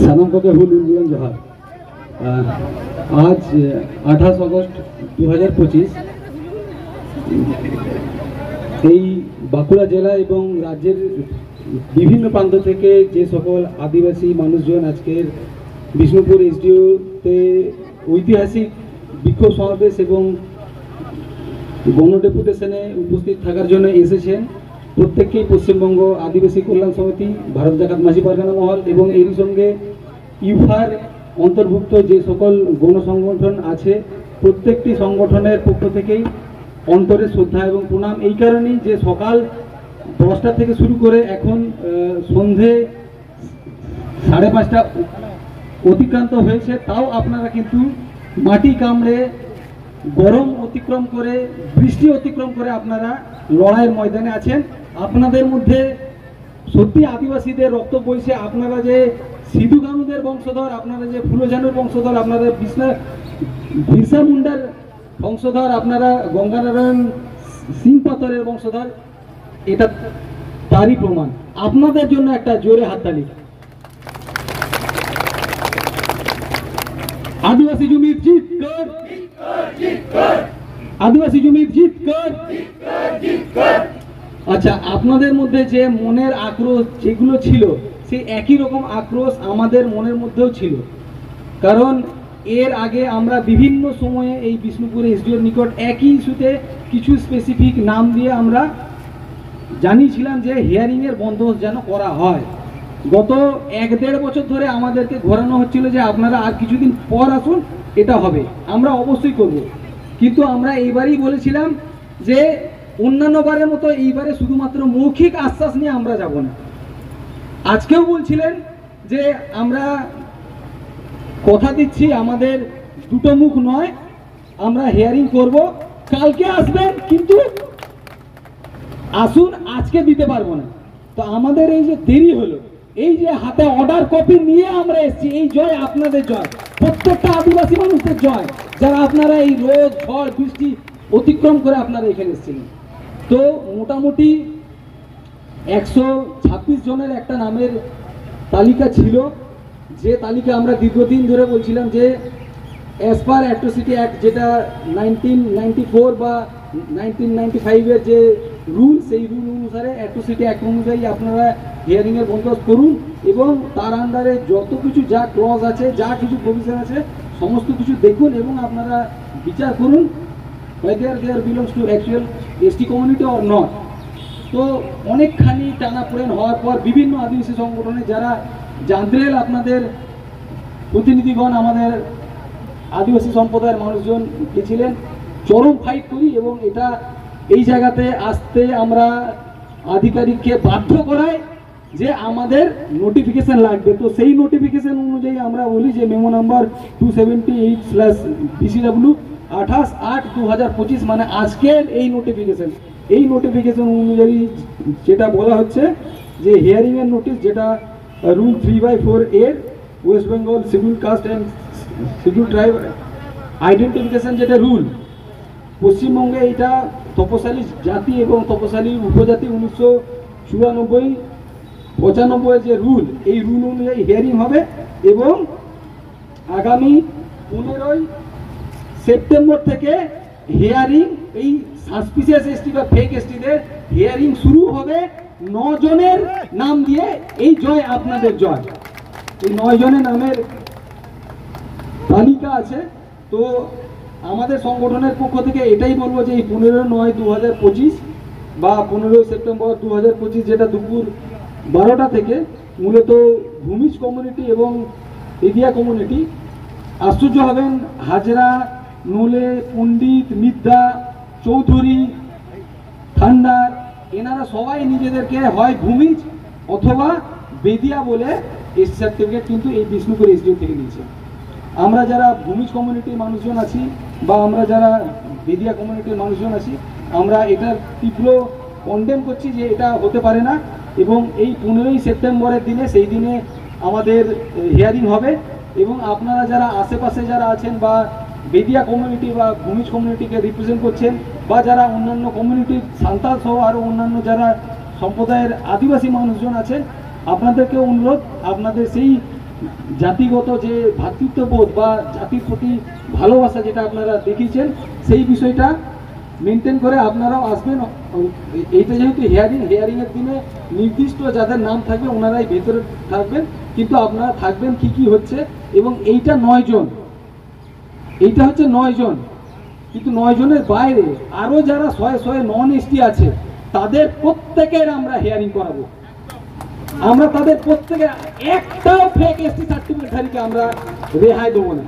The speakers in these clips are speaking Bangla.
সালাম কোকে হুল উলগুলান জোহার। আজ 28 আগস্ট 2025 এই বাঁকুড়া জেলা এবং রাজ্যের বিভিন্ন প্রান্ত থেকে যে সকল আদিবাসী মানুষজন আজকের বিষ্ণুপুর এসডিওতে ঐতিহাসিক বিক্ষোভ সমাবেশ এবং গণ ডেপুটেশনে উপস্থিত থাকার জন্য এসেছেন, প্রত্যেককেই পশ্চিমবঙ্গ আদিবাসী কল্যাণ সমিতি, ভারত জাকাত মাঝি পারগানা মহল এবং এরই সঙ্গে ইউফার অন্তর্ভুক্ত যে সকল গণ সংগঠন আছে প্রত্যেকটি সংগঠনের পক্ষ থেকেই অন্তরে শ্রদ্ধা এবং প্রণাম। এই কারণেই যে সকাল 10টা থেকে শুরু করে এখন সন্ধে 5:30 অতিক্রান্ত হয়েছে, তাও আপনারা কিন্তু মাটি কামড়ে, গরম অতিক্রম করে, বৃষ্টি অতিক্রম করে আপনারা লড়াইয়ের ময়দানে আছেন। আপনাদের মধ্যে সত্যি আদিবাসীদের রক্ত বইছে। আপনারা যে সিধু কানুদের বংশধর, আপনারা যে ফুলঝানোর বংশধর, আপনারা বিরসা মুন্ডার বংশধর, আপনারা গঙ্গানারায়ণ সিং পাথরের বংশধর, এটা তারই প্রমাণ। আপনাদের জন্য একটা জোরে হাততালি। আদিবাসী জমির জিত কর, আদিবাসী জমির জিত কর। আচ্ছা, আপনাদের মধ্যে যে মনের আক্রোশ যেগুলো ছিল সেই একই রকম আক্রোশ আমাদের মনের মধ্যেও ছিল, কারণ এর আগে আমরা বিভিন্ন সময়ে এই বিষ্ণুপুর এসডিওর নিকট একই ইস্যুতে কিছু স্পেসিফিক নাম দিয়ে আমরা জানিয়েছিলাম যে হিয়ারিংয়ের বন্দোবস্ত যেন করা হয়। গত 1-1.5 বছর ধরে আমাদেরকে ঘোরানো হচ্ছিল যে আপনারা আর কিছুদিন পর আসুন, এটা হবে, আমরা অবশ্যই করব। কিন্তু আমরা এইবারই বলেছিলাম যে অন্যান্য বারের মতো এইবারে শুধুমাত্র মৌখিক আশ্বাস নিয়ে আমরা যাব না। আজকেও বলছিলেন যে আমরা কথা দিচ্ছি, আমাদের দুটো মুখ নয়, আমরা হিয়ারিং করব, কালকে আসবেন, কিন্তু আসুন, আজকে দিতে পারবো না। তো আমাদের এই যে দেরি হলো, এই যে হাতে অর্ডার কপি নিয়ে আমরা এসেছি, এই জয় আপনাদের জয়, প্রত্যেকটা আদিবাসী মানুষদের জয়, যারা আপনারা এই রোদ ঝড় বৃষ্টি অতিক্রম করে আপনারা এখানে এসেছিলেন। তো মোটামুটি 126 জনের একটা নামের তালিকা ছিল, যে তালিকা আমরা দীর্ঘদিন ধরে বলছিলাম যে অ্যাজ পার অ্যাট্রোসিটি অ্যাক্ট, যেটা 1994 বা 1995-এর যে রুল, সেই রুল অনুসারে অ্যাট্রোসিটি অ্যাক্ট অনুযায়ী আপনারা হিয়ারিংয়ের বন্দোবস্ত করুন এবং তার আন্ডারে যত কিছু যা ক্লজ আছে, যা কিছু প্রভিশন আছে, সমস্ত কিছু দেখুন এবং আপনারা বিচার করুন whether they belongs to actual ST community or not। তো অনেকখানি টানাপোড়েন হওয়ার পর বিভিন্ন আদিবাসী সংগঠনে যারা জান্দ্রেল আপনাদের প্রতিনিধিগণ, আমাদের আদিবাসী সম্প্রদায়ের মানুষজন গেছিলেন, চরম ফাইট করি এবং এটা এই জায়গাতে আসতে আমরা আধিকারিককে বাধ্য করাই যে আমাদের নোটিফিকেশন লাগবে। তো সেই নোটিফিকেশন অনুযায়ী আমরা বলি যে মেমো নাম্বার 278/BCW 28/8/2025, মানে আজকের এই নোটিফিকেশন অনুযায়ী যেটা বলা হচ্ছে যে হিয়ারিংয়ের নোটিশ, যেটা rule 3/4 West Bengal schedule caste and schedule tribe identification, যেটা রুল পশ্চিমবঙ্গে, এটা তপশালী জাতি এবং তপশালী উপজাতি 1994-95 যে রুল, এই রুল অনুযায়ী হিয়ারিং হবে এবং আগামী 15 সেপ্টেম্বর থেকে হিয়ারিং, এই সাসপিসিয়াস এসটি বা ফেক এসটিদের হিয়ারিং শুরু হবে 9 জনের নাম দিয়ে। এই জয় আপনাদের জয়। এই 9 জনের নামের তালিকা আছে। তো আমাদের সংগঠনের পক্ষ থেকে এটাই বলবো যে এই 15/9/2025 বা 15 সেপ্টেম্বর 2025, যেটা দুপুর 12টা থেকে মূলত ভূমিজ কমিউনিটি এবং এদিয়া কমিউনিটি, আশ্চর্য হবেন, হাজরা, নোলে, পণ্ডিত, মিদ্যা, চৌধুরী, ঠান্ডার, এনারা সবাই নিজেদেরকে হয় ভূমিজ অথবা বেদিয়া বলে এসটি সার্টিফিকেট কিন্তু এই বিষ্ণুপুর এসডিও থেকে নিয়েছে। আমরা যারা ভূমিজ কমিউনিটির মানুষজন আছি বা আমরা যারা বেদিয়া কমিউনিটির মানুষজন আছি, আমরা এটার তীব্র কন্ডেম করছি যে এটা হতে পারে না এবং এই 15 সেপ্টেম্বরের দিনে, সেই দিনে আমাদের হিয়ারিং হবে এবং আপনারা যারা আশেপাশে যারা আছেন বা বেদিয়া কমিউনিটি বা ভূমিজ কমিউনিটিকে রিপ্রেজেন্ট করছেন বা যারা অন্যান্য কমিউনিটির সান্তাল সহ আরও অন্যান্য যারা সম্প্রদায়ের আদিবাসী মানুষজন আছেন, আপনাদেরকে অনুরোধ, আপনাদের সেই জাতিগত যে ভ্রাতৃত্ববোধ বা জাতির প্রতি ভালোবাসা যেটা আপনারা দেখিয়েছেন, সেই বিষয়টা মেনটেন করে আপনারাও আসবেন। এইটা যেহেতু হিয়ারিংয়ের দিনে নির্দিষ্ট যাদের নাম থাকবে ওনারাই ভেতরে থাকবেন, কিন্তু আপনারা থাকবেন কি কি হচ্ছে। এবং এইটা 9 জন, এইটা হচ্ছে 9 জন, কিন্তু 9 জনের বাইরে আরও যারা 100 নন এসটি আছে তাদের প্রত্যেকের আমরা হিয়ারিং করাবো। আমরা তাদের প্রত্যেকের একটাও ফেক এসটি সার্টিফিকেটধারীকে আমরা রেহাই দেবো না।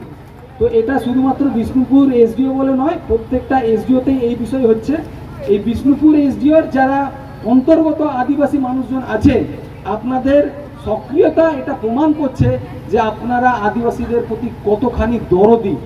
তো এটা শুধুমাত্র বিষ্ণুপুর এসডিও বলে নয়, প্রত্যেকটা এসডিওতেই এই বিষয় হচ্ছে। এই বিষ্ণুপুর এসডিওর যারা অন্তর্গত আদিবাসী মানুষজন আছে, আপনাদের সক্রিয়তা এটা প্রমাণ করছে যে আপনারা আদিবাসীদের প্রতি কতখানি দরদি।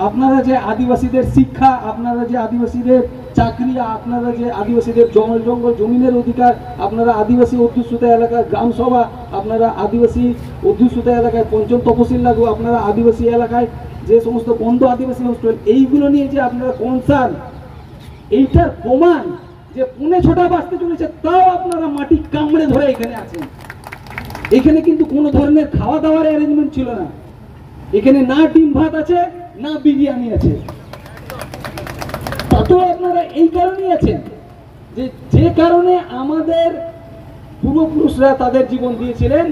আপনারা যে আদিবাসীদের শিক্ষা, আপনারা যে আদিবাসীদের চাকরি, আপনারা যে আদিবাসীদের জঙ্গল জমিনের অধিকার, আপনারা আদিবাসী অধ্যুষিত এলাকায় গ্রামসভা, আপনারা আদিবাসী অধ্যুষিত এলাকায় পঞ্চম তফসিল লাগু, আপনারা আদিবাসী এলাকায় যে সমস্ত বন্ধ আদিবাসী হোস্টেল, এইগুলো নিয়ে যে আপনারা কনসার্ন, এইটার প্রমাণ যে 5:45 বাজতে চলেছে তাও আপনারা মাটি কামড়ে ধরে এখানে আছেন। এখানে কিন্তু কোনো ধরনের খাওয়া দাওয়ার অ্যারেঞ্জমেন্ট ছিল না। এখানে না ডিম ভাত আছে, না বিরিয়ানি আছে। তাতেও আপনারা এই কারণেই আছেন যে কারণে আমাদের পূর্বপুরুষরা তাদের জীবন দিয়েছিলেন।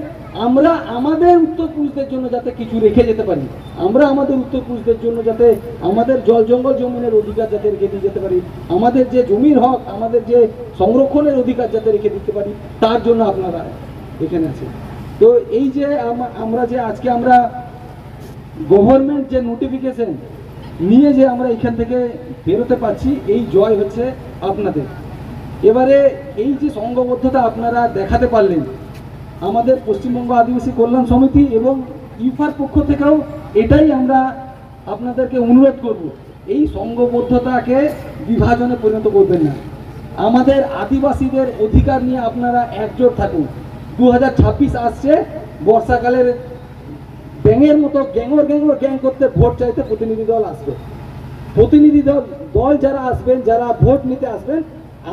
আমরা আমাদের উত্তরপুরুষদের জন্য যাতে কিছু রেখে যেতে পারি, আমরা আমাদের উত্তরপুরুষদের জন্য যাতে আমাদের জঙ্গল জমিনের অধিকার যাতে রেখে দিয়ে যেতে পারি, আমাদের যে জমির হক, আমাদের যে সংরক্ষণের অধিকার যাতে রেখে দিতে পারি, তার জন্য আপনারা এখানে আছেন। তো এই যে আমরা যে আজকে আমরা গভর্নমেন্ট যে নোটিফিকেশন নিয়ে যে আমরা এখান থেকে বেরোতে পারছি, এই জয় হচ্ছে আপনাদের। এবারে এই যে সংঘবদ্ধতা আপনারা দেখাতে পারলেন, আমাদের পশ্চিমবঙ্গ আদিবাসী কল্যাণ সমিতি এবং ইউফার পক্ষ থেকেও এটাই আমরা আপনাদেরকে অনুরোধ করব, এই সংঘবদ্ধতাকে বিভাজনে পরিণত করবেন না। আমাদের আদিবাসীদের অধিকার নিয়ে আপনারা একজোট থাকুন। 2026 আসছে, বর্ষাকালের ব্যাঙের মতো গ্যাং করতে ভোট চাইতে প্রতিনিধি দল আসবে। প্রতিনিধি দল যারা আসবেন, যারা ভোট নিতে আসবেন,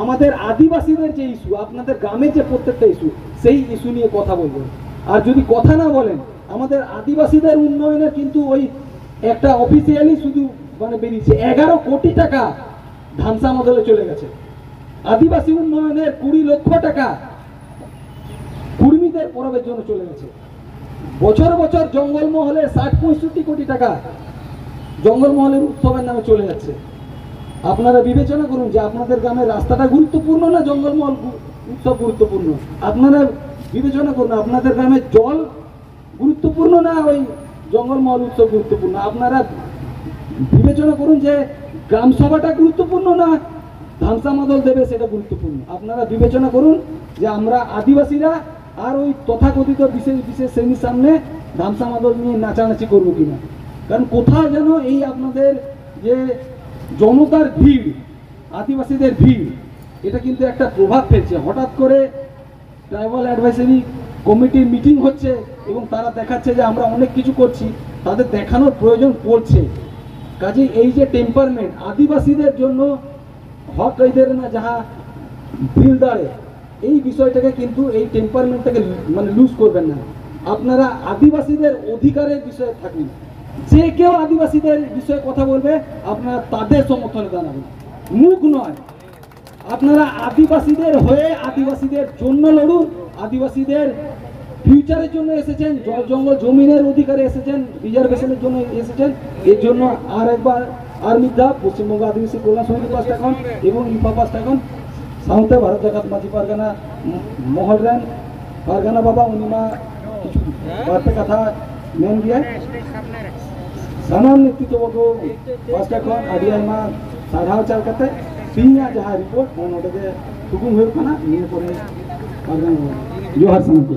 আমাদের আদিবাসীদের যে ইস্যু, আপনাদের গ্রামের যে প্রত্যেকটা ইস্যু, সেই ইস্যু নিয়ে কথা বলবেন। আর যদি কথা না বলেন, আমাদের আদিবাসীদের উন্নয়নের কিন্তু ওই একটা অফিসিয়ালি শুধু বেরিয়েছে 11 কোটি টাকা ধামসা মদলে চলে গেছে। আদিবাসী উন্নয়নের 20 লক্ষ টাকা কুর্মীদের পরবের জন্য চলে গেছে। বছর বছর জঙ্গলমহলের 60-65 কোটি টাকা জঙ্গলমহলের উৎসবের নামে চলে যাচ্ছে। আপনারা বিবেচনা করুন যে আপনাদের গ্রামের রাস্তাটা গুরুত্বপূর্ণ না জঙ্গলমহল উৎসব গুরুত্বপূর্ণ? আপনারা বিবেচনা করুন আপনাদের গ্রামের জল গুরুত্বপূর্ণ না ওই জঙ্গলমহল উৎসব গুরুত্বপূর্ণ? আপনারা বিবেচনা করুন যে গ্রাম সভাটা গুরুত্বপূর্ণ না ধামসা মাদল দেবে সেটা গুরুত্বপূর্ণ? আপনারা বিবেচনা করুন যে আমরা আদিবাসীরা আর ওই তথাকথিত বিশেষ শ্রেণীর সামনে ধামসা মাদল নিয়ে নাচানাচি করবো কিনা। কারণ কোথাও যেন এই আপনাদের যে জনতার ভিড়, আদিবাসীদের ভিড়, এটা কিন্তু একটা প্রভাব ফেলছে। হঠাৎ করে ট্রাইবাল অ্যাডভাইসারি কমিটির মিটিং হচ্ছে এবং তারা দেখাচ্ছে যে আমরা অনেক কিছু করছি, তাদের দেখানোর প্রয়োজন পড়ছে। কাজে এই যে টেম্পারমেন্ট, আদিবাসীদের জন্য হক এদের না যাহা দিলদারে, এই বিষয়টাকে কিন্তু এই টেম্পারমেন্টটাকে লুজ করবেন না। আপনারা আদিবাসীদের অধিকারের বিষয়ে থাকুন। যে কেউ আদিবাসীদের বিষয়ে কথা বলবে আপনারা তাদের সমর্থনে দাঁড়াবেন, মুখ নয়। আপনারা আদিবাসীদের হয়ে আদিবাসীদের জন্য লড়ুন। আদিবাসীদের ফিউচারের জন্য এসেছেন, জঙ্গল জমিনের অধিকারে এসেছেন, রিজার্ভেশনের জন্য এসেছেন। এর জন্য আর একবার মিথ্যা পশ্চিমবঙ্গ আদিবাসী কল্যাণ সমিতি 5 টাকা এবং ইফা 5 টাকা সাউথে ভারত জাকাত মাঝি পারগানা মহল রেন পারগানা বাবা উনিমা কিছু বার্তা কথা মেন গিয়া সানাম নেতৃত্ববর্গ 5 টাকা আডিআইমা সাধাও চাল করতে সিনিয়া যাহা রিপোর্ट ᱚᱱᱚᱰᱮ ᱛᱩᱜᱩᱢ ᱦᱩᱭᱩᱜ ᱠᱟᱱᱟ ᱱᱤᱭᱟᱹ ᱯᱚᱨᱮ ᱯᱟᱨᱜᱟᱱᱟ ᱡᱚᱦᱟᱨ ᱥᱟᱱᱟᱢ ᱠᱚ।